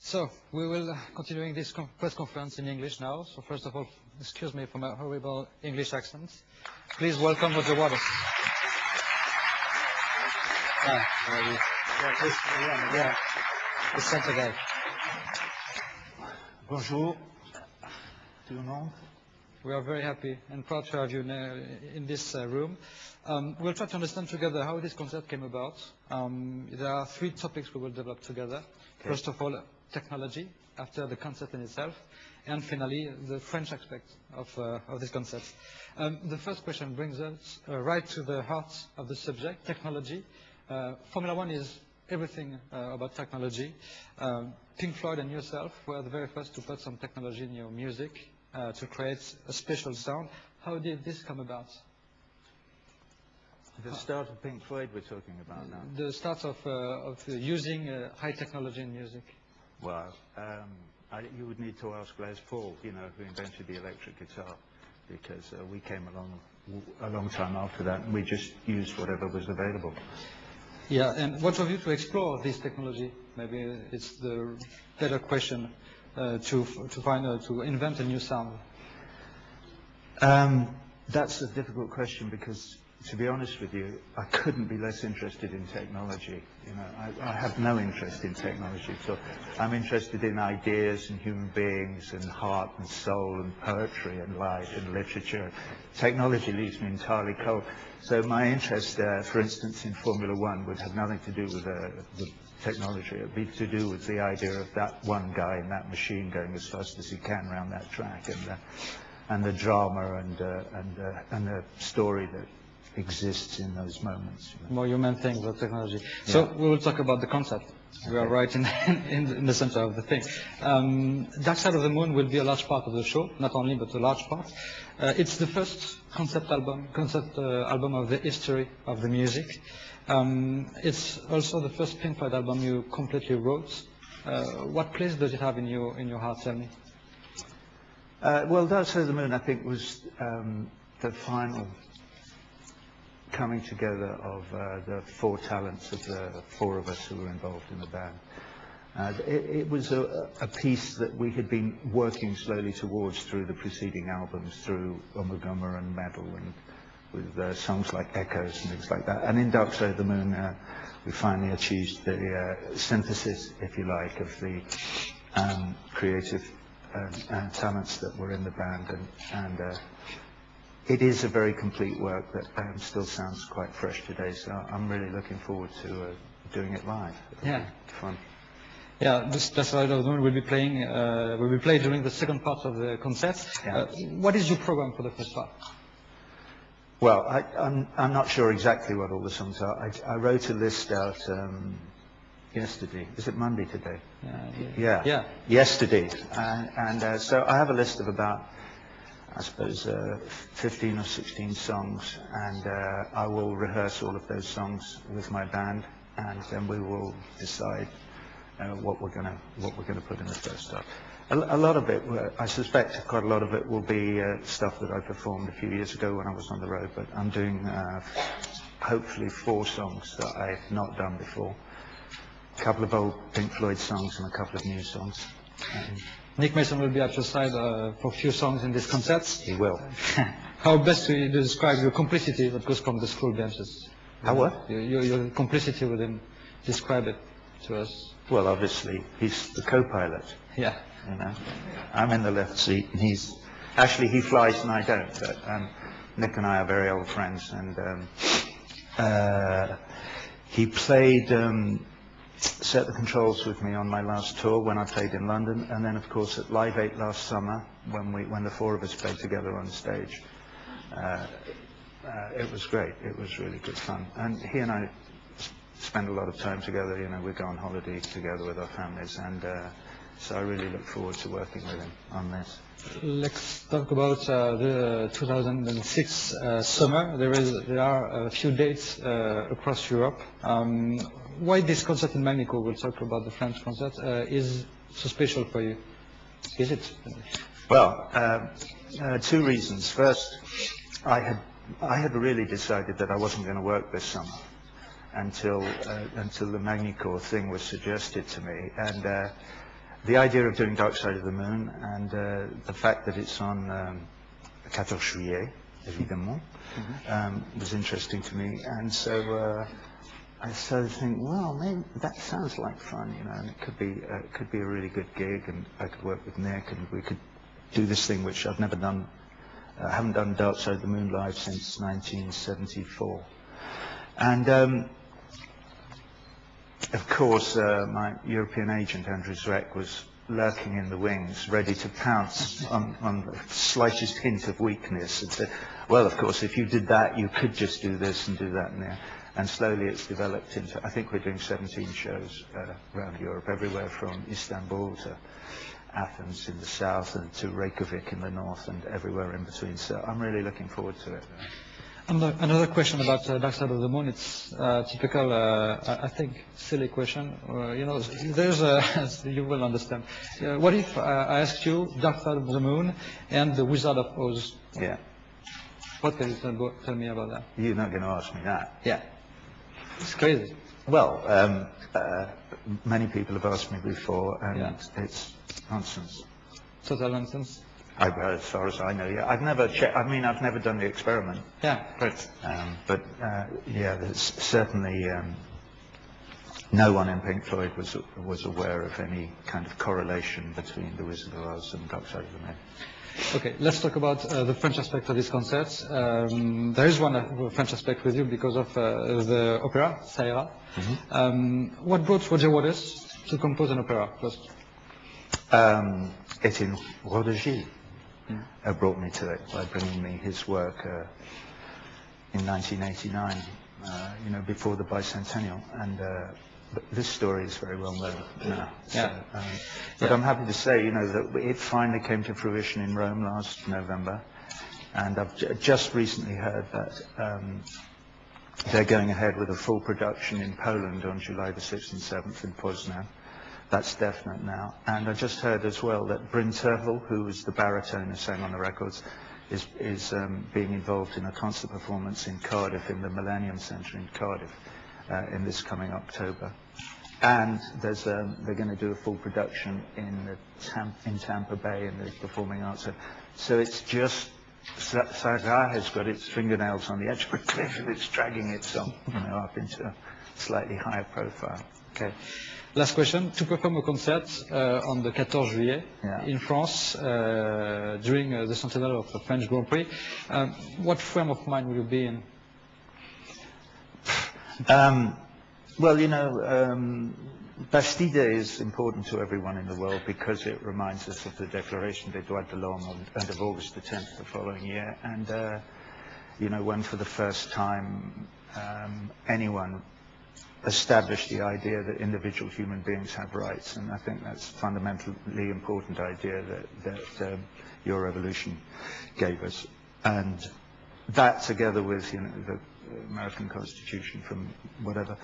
So, we will continuing this press conference in English now. So first of all, excuse me for my horrible English accent. Please welcome Roger Waters. The center guy. Bonjour, tout le monde. We are very happy and proud to have you in this room. We'll try to understand together how this concert came about. There are three topics we will develop together. Okay. First of all, technology, after the concert in itself, and finally, the French aspect of this concert. The first question brings us right to the heart of the subject, technology. Formula One is everything about technology. Pink Floyd and yourself were the very first to put some technology in your music to create a special sound. How did this come about? The start of Pink Floyd we're talking about now. The start of using high technology in music. Well, you would need to ask Les Paul, you know, who invented the electric guitar, because we came along a long time after that, and we just used whatever was available. Yeah, and what drove you to explore this technology? Maybe it's the better question to invent a new sound. That's a difficult question because, to be honest with you, I couldn't be less interested in technology. You know, I have no interest in technology. So I'm interested in ideas and human beings and heart and soul and poetry and life and literature. Technology leaves me entirely cold. So my interest, for instance, in Formula One would have nothing to do with technology. It would be to do with the idea of that one guy in that machine going as fast as he can around that track, and the drama and the story that exists in those moments. You know. More human things than technology. Yeah. So we will talk about the concept. Okay. We are right in the center of the thing. Dark Side of the Moon will be a large part of the show, not only, but a large part. It's the first concept album of the history of the music. It's also the first Pink Floyd album you completely wrote. What place does it have in your heart, tell me? Well, Dark Side of the Moon, I think, was the final coming together of the four talents of the four of us who were involved in the band. It was a piece that we had been working slowly towards through the preceding albums, through Umagumma and Metal, and with songs like Echoes and things like that. And in Dark Side of the Moon, we finally achieved the synthesis, if you like, of the creative talents that were in the band, and it is a very complete work that still sounds quite fresh today. So I'm really looking forward to doing it live. Yeah, fun. Yeah, this Dark Side of the Moon will be played during the second part of the concert. Yeah. What is your program for the first part? Well, I'm not sure exactly what all the songs are. I wrote a list out yesterday. Is it Monday today? Yeah. Yesterday. And so I have a list of about, I suppose, 15 or 16 songs, and I will rehearse all of those songs with my band, and then we will decide what we're going to put in the first half. A lot of it, I suspect, quite a lot of it will be stuff that I performed a few years ago when I was on the road. But I'm doing hopefully 4 songs that I've not done before. A couple of old Pink Floyd songs and a couple of new songs. Nick Mason will be at your side for a few songs in this concert. He will. How best do you describe your complicity that goes from the school benches? How what? Your complicity with him. Describe it to us. Well, obviously, he's the co-pilot. Yeah. You know, I'm in the left seat, and he flies and I don't. But Nick and I are very old friends, and he played. Set the controls with me on my last tour when I played in London, and then of course at Live 8 last summer when the four of us played together on stage. It was great. It was really good fun, and he and I spend a lot of time together. You know, we go on holiday together with our families, and so I really look forward to working with him on this. Let's talk about the 2006 summer. There are a few dates across Europe. Why this concert in Mexico, we'll talk about the French concert, is so special for you? Is it? Well, 2 reasons. First, I had really decided that I wasn't going to work this summer until the Magnicourt thing was suggested to me, and the idea of doing Dark Side of the Moon and the fact that it's on 14 juillet, évidemment, was interesting to me. And so I started thinking, well, maybe that sounds like fun, you know, and it could be a really good gig, and I could work with Nick, and we could do this thing which I've never done. I haven't done Dark Side of the Moon live since 1974. And of course, my European agent, Andrew Zreck, was lurking in the wings, ready to pounce on the slightest hint of weakness and say, well, of course, if you did that, you could just do this and do that and there. And slowly it's developed into, I think we're doing 17 shows around Europe, everywhere from Istanbul to Athens in the south and to Reykjavik in the north and everywhere in between. So I'm really looking forward to it. Another question about Dark Side of the Moon. It's typical, I think, silly question. You know, there's a, you will understand. What if I asked you Dark Side of the Moon and The Wizard of Oz? Yeah. What can you tell me about that? You're not going to ask me that. Yeah. It's crazy. Well, many people have asked me before, and it's nonsense. Total nonsense? As far as I know, yeah. I've never checked. I mean, I've never done the experiment. Yeah, great. But yeah, there's certainly no one in Pink Floyd was aware of any kind of correlation between The Wizard of Oz and Dark Side of the Moon. Okay, let's talk about the French aspect of this concert. There is one French aspect with you because of the opera, Ça ira. What brought Roger Waters to compose an opera first? Etienne Rodagy brought me to it by bringing me his work in 1989, you know, before the bicentennial. And this story is very well known now. So, but I'm happy to say, you know, that it finally came to fruition in Rome last November. And I've just recently heard that they're going ahead with a full production in Poland on July the 6th and 7th in Poznan. That's definite now. And I just heard as well that Bryn Terfel, who was the baritone who sang on the records, is being involved in a concert performance in Cardiff, in the Millennium Centre in Cardiff, in this coming October. And there's they're going to do a full production in Tampa Bay in the Performing Arts. So it's just, Saga has got its fingernails on the edge of a cliff and it's dragging it up into a slightly higher profile. Okay. Last question. To perform a concert on the 14 juillet in France during the centennial of the French Grand Prix, what frame of mind will you be in? Well, you know, Bastille Day is important to everyone in the world because it reminds us of the Declaration des Droits de l'Homme and of August the 10th the following year. And, you know, when for the first time anyone established the idea that individual human beings have rights, and I think that's a fundamentally important idea that your revolution gave us. And that, together with, you know, the American Constitution from whatever,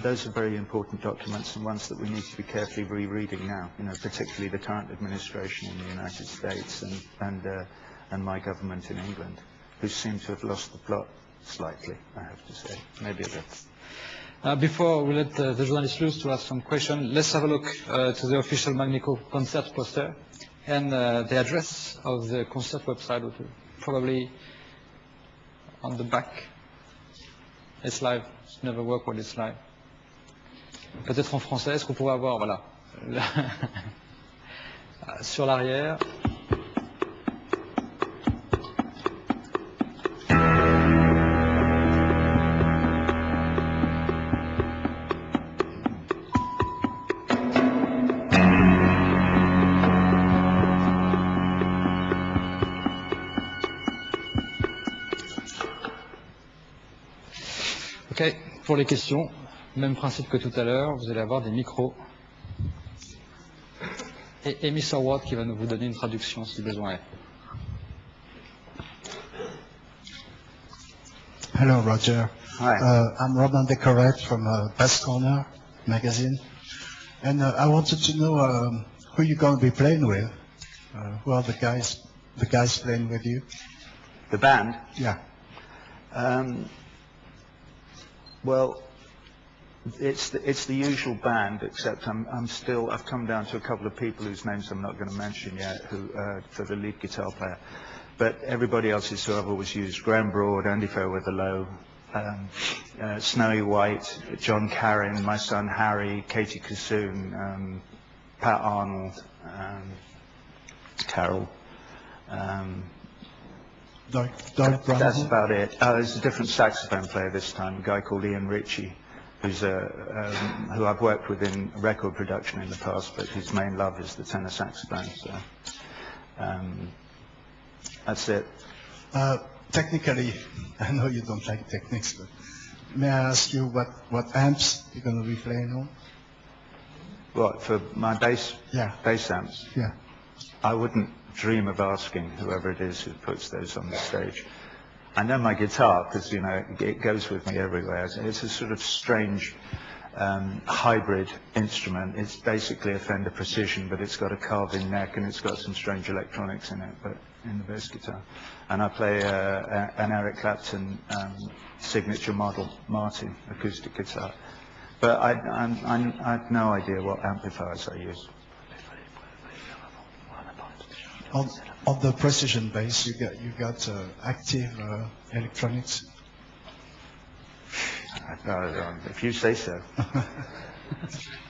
those are very important documents and ones that we need to be carefully rereading now, you know, particularly the current administration in the United States and my government in England, who seem to have lost the plot slightly, I have to say, maybe a bit. Before we let the journalists loose to ask some questions, let's have a look to the official Magnico concert poster and the address of the concert website, which is probably on the back. It's live. It's never work when it's live. Peut-être en français, est-ce qu'on pourrait avoir, voilà, sur l'arrière. Ok, pour les questions, même principe que tout à l'heure, vous allez avoir des micros. Et Amy Sorward qui va vous donner une traduction si besoin est. Hello, Roger. Hi. I'm Roman Decorette from Best Corner magazine. And I wanted to know who you're going to be playing with. Who are the guys playing with you? The band? Yeah. Well, It's the usual band, except I've come down to a couple of people whose names I'm not going to mention yet, who for the lead guitar player. But everybody else is who I've always used: Graham Broad, Andy Fairweather-Low, Snowy White, John Carrin, my son Harry, Katie Kassoon, Pat Arnold, Carol. That's about it. There's a different saxophone player this time, a guy called Ian Ritchie, who's who I've worked with in record production in the past, but his main love is the tenor saxophone. So that's it. Technically, I know you don't like techniques, but may I ask you what amps you're going to be playing on? What, for my bass? Yeah. Bass amps? Yeah. I wouldn't dream of asking whoever it is who puts those on the stage. I know my guitar because, you know, it goes with me everywhere. It's a sort of strange hybrid instrument. It's basically a Fender Precision, but it's got a carved-in neck and it's got some strange electronics in it, but in the bass guitar. And I play an Eric Clapton signature model Martin acoustic guitar. But I have no idea what amplifiers I use. On the Precision bass, you got active electronics. If you say so.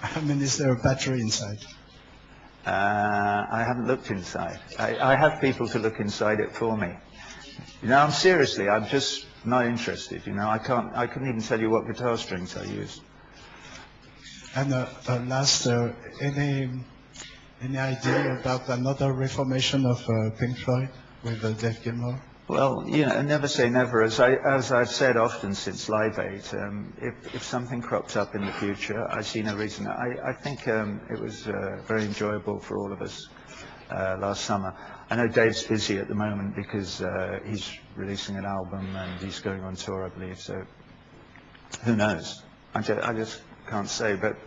I mean, is there a battery inside? I haven't looked inside. I have people to look inside it for me. You know, I'm just not interested. You know, I couldn't even tell you what guitar strings I use. And last, any idea about another reformation of Pink Floyd with Dave Gilmour? Well, you know, never say never. As I've said often since Live Aid, if something crops up in the future, I see no reason. I think it was very enjoyable for all of us last summer. I know Dave's busy at the moment because he's releasing an album and he's going on tour, I believe. So who knows? I just can't say, but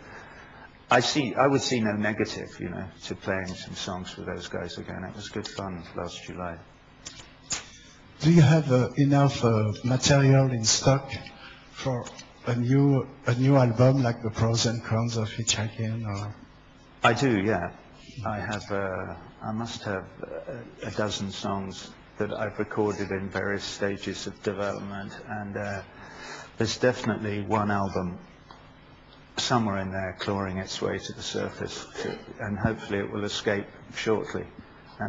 I would see no negative, you know, to playing some songs with those guys again. It was good fun last July. Do you have enough material in stock for a new album like the pros and cons of Hitchhiking? Or? I do, yeah. I have. I must have a dozen songs that I've recorded in various stages of development, and there's definitely one album somewhere in there clawing its way to the surface, and hopefully it will escape shortly.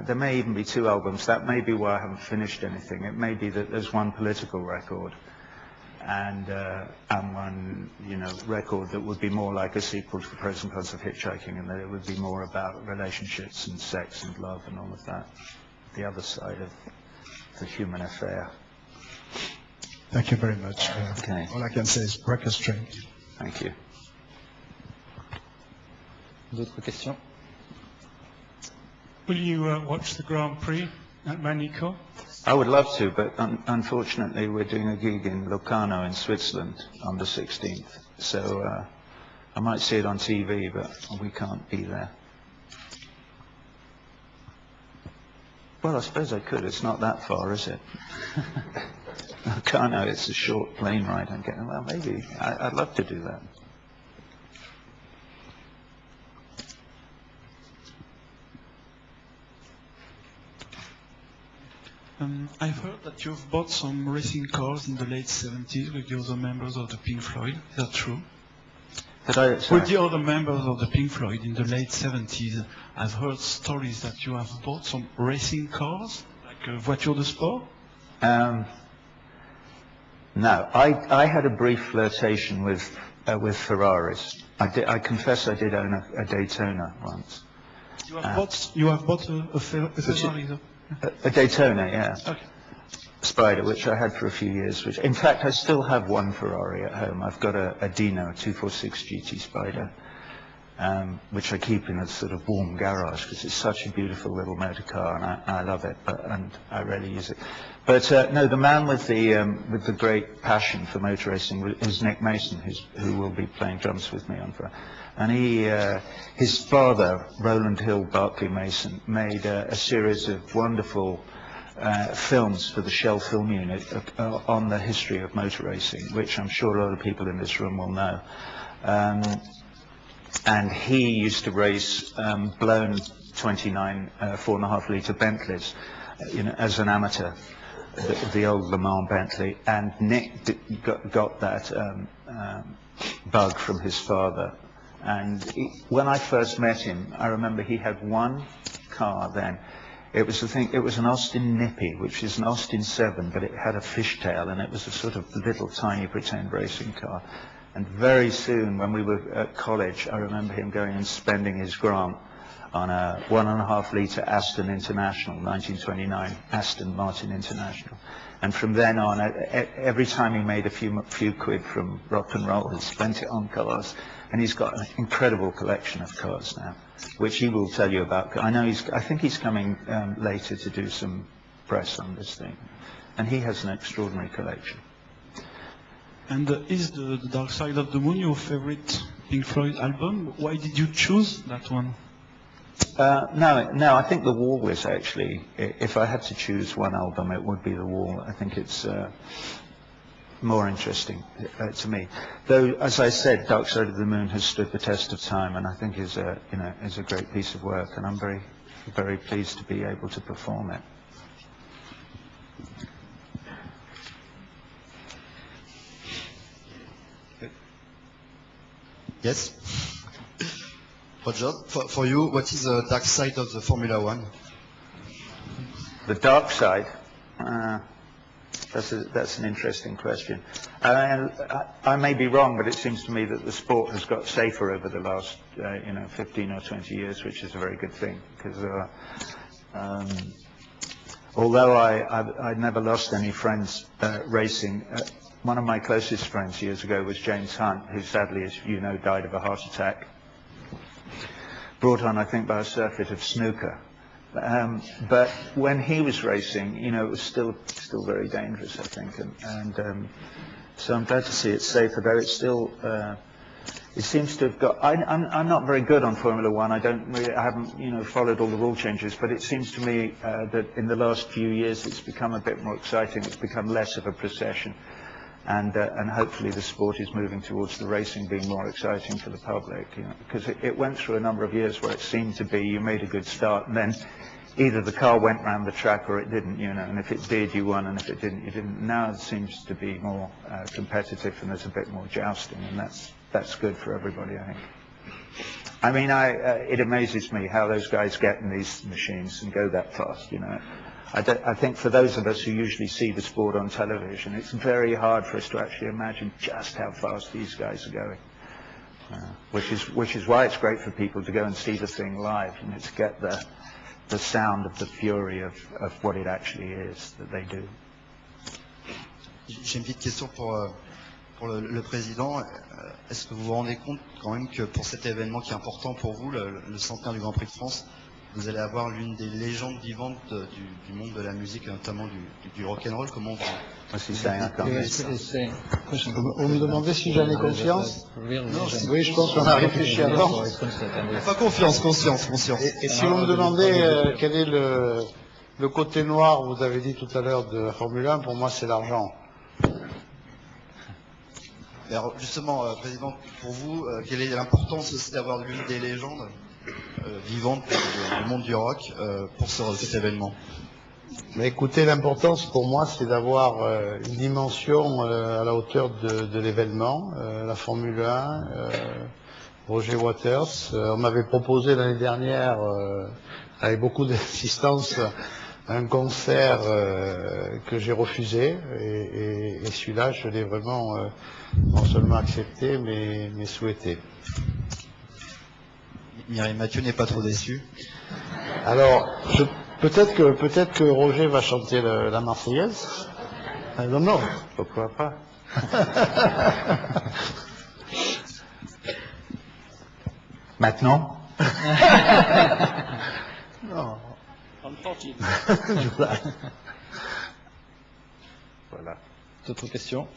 There may even be two albums. That may be why I haven't finished anything. It may be that there's one political record and one, you know, record that would be more like a sequel to The Pros and Cons of Hitchhiking, and that it would be more about relationships and sex and love and all of that, the other side of the human affair. Thank you very much. Okay. All I can say is break a string. Thank you. D'autres questions? Will you watch the Grand Prix at Manico? I would love to, but unfortunately we're doing a gig in Locarno in Switzerland on the 16th. So I might see it on TV, but we can't be there. Well, I suppose I could. It's not that far, is it? Locarno, it's a short plane ride. Well, maybe. I'd love to do that. I've heard that you've bought some racing cars in the late 70s with the other members of the Pink Floyd. Is that true? With the other members of the Pink Floyd in the late 70s, I've heard stories that you have bought some racing cars, like a voiture de sport? No. I had a brief flirtation with Ferraris. I confess I did own a Daytona once. You have bought a Ferrari, though? A Daytona, yeah. Okay. Spider, which I had for a few years. Which, in fact, I still have one Ferrari at home. I've got a Dino, 246 GT Spider, which I keep in a sort of warm garage because it's such a beautiful little motor car, and I love it. And I rarely use it. But no, the man with the great passion for motor racing is Nick Mason, who will be playing drums with me on Friday. And his father, Roland Hill Barclay Mason, made a series of wonderful films for the Shell Film Unit on the history of motor racing, which I'm sure a lot of people in this room will know. And he used to race blown 29 4.5 litre Bentleys, as an amateur, the old Le Mans Bentley. And Nick got that bug from his father. And when I first met him, I remember he had one car then. It was an Austin Nippy, which is an Austin 7, but it had a fishtail, and it was a sort of little tiny pretend racing car. And very soon, when we were at college, I remember him going and spending his grant on a 1.5 litre Aston International, 1929 Aston Martin International. And from then on, every time he made a few quid from rock and roll, he spent it on cars. And he's got an incredible collection of cars now, which he will tell you about. I think he's coming later to do some press on this thing. And he has an extraordinary collection. And is the Dark Side of the Moon your favorite Pink Floyd album? Why did you choose that one? No, I think The Wall was actually, if I had to choose one album, it would be The Wall. I think it's more interesting to me. Though, as I said, Dark Side of the Moon has stood the test of time, and I think is a great piece of work, and I'm very, very pleased to be able to perform it. Yes. Roger, for you, what is the dark side of the Formula One? The dark side? That's an interesting question. I may be wrong, but it seems to me that the sport has got safer over the last 15 or 20 years, which is a very good thing. Because although I never lost any friends racing, one of my closest friends years ago was James Hunt, who sadly, as you know, died of a heart attack, brought on, I think, by a surfeit of snooker. But when he was racing, it was still very dangerous, I think, and so I'm glad to see it's safer. Though it's still, it seems to have got. I'm not very good on Formula One. I haven't followed all the rule changes, but it seems to me that in the last few years it's become a bit more exciting. It's become less of a procession. And hopefully the sport is moving towards the racing being more exciting for the public, because it went through a number of years where it seemed to be you made a good start and then either the car went round the track or it didn't, and if it did you won and if it didn't you didn't. Now it seems to be more competitive and there's a bit more jousting, and that's good for everybody, I think. I mean, it amazes me how those guys get in these machines and go that fast, I think for those of us who usually see the sport on television, it's very hard for us to actually imagine just how fast these guys are going. Which is why it's great for people to go and see the thing live, to get the sound of the fury of what it actually is that they do. J'ai une petite question pour le président. Est-ce que vous vous rendez compte quand même que pour cet événement qui est important pour vous, le centenaire du Grand Prix de France, vous allez avoir l'une des légendes vivantes du monde de la musique, notamment du rock'n'roll. Comment vous Vous me demandez si j'en ai confiance? Oui, je pense qu'on a réfléchi avant. Pas confiance, conscience. Et si vous me demandez quel est le côté noir, vous avez dit tout à l'heure, de la Formule 1, pour moi c'est l'argent. Alors justement, Président, pour vous, quelle est l'importance aussi d'avoir l'une des légendes vivantes du monde du rock pour cet événement? Mais écoutez, l'importance pour moi, c'est d'avoir une dimension à la hauteur de l'événement, la Formule 1, Roger Waters. On m'avait proposé l'année dernière, avec beaucoup d'insistance, un concert que j'ai refusé, et celui-là, je l'ai vraiment non seulement accepté, mais souhaité. Mireille Mathieu n'est pas trop déçu. Alors, peut-être que Roger va chanter la Marseillaise. I don't know. Pourquoi pas? Maintenant? Non. Voilà. D'autres questions?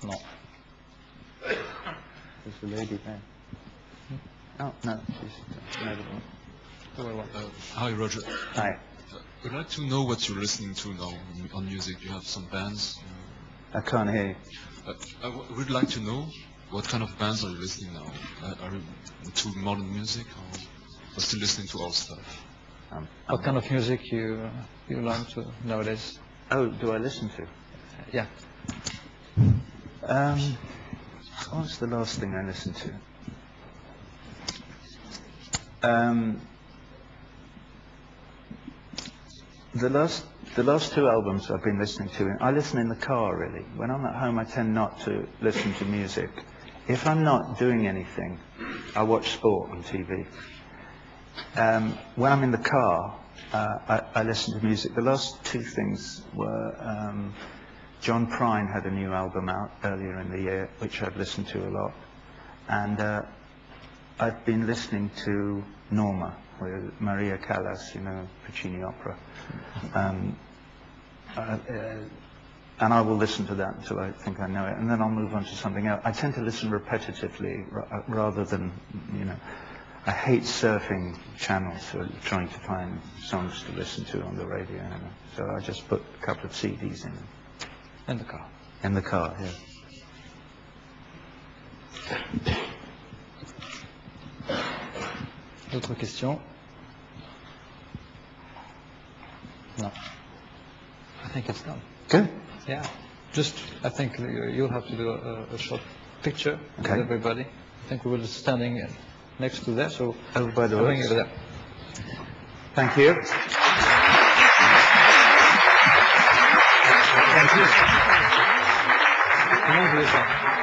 Non. There's the lady there. Oh, no, she's another one. Hi, Roger. Hi. I'd like to know what you're listening to now on music. You have some bands. I can't hear you. Would like to know what kind of bands are you listening now? Are you into modern music or still listening to old stuff? What kind of music you learn to nowadays? Oh, do I listen to? Yeah. What was the last thing I listened to? The last two albums I've been listening to, I listen in the car really. When I'm at home I tend not to listen to music. If I'm not doing anything, I watch sport on TV. When I'm in the car, I listen to music. The last two things were John Prine had a new album out earlier in the year, which I've listened to a lot. And I've been listening to Norma, with Maria Callas, you know, Puccini opera. And I will listen to that until I think I know it, and then I'll move on to something else. I tend to listen repetitively rather than, you know, I hate surfing channels or trying to find songs to listen to on the radio, you know. So I just put a couple of CDs in. In the car. In the car, yeah. D'autres questions? No. I think it's done. Good. Yeah. Just, I think you'll have to do a short picture with everybody. I think we were just standing next to there, so over by the bring it there. Thank you. Thank you.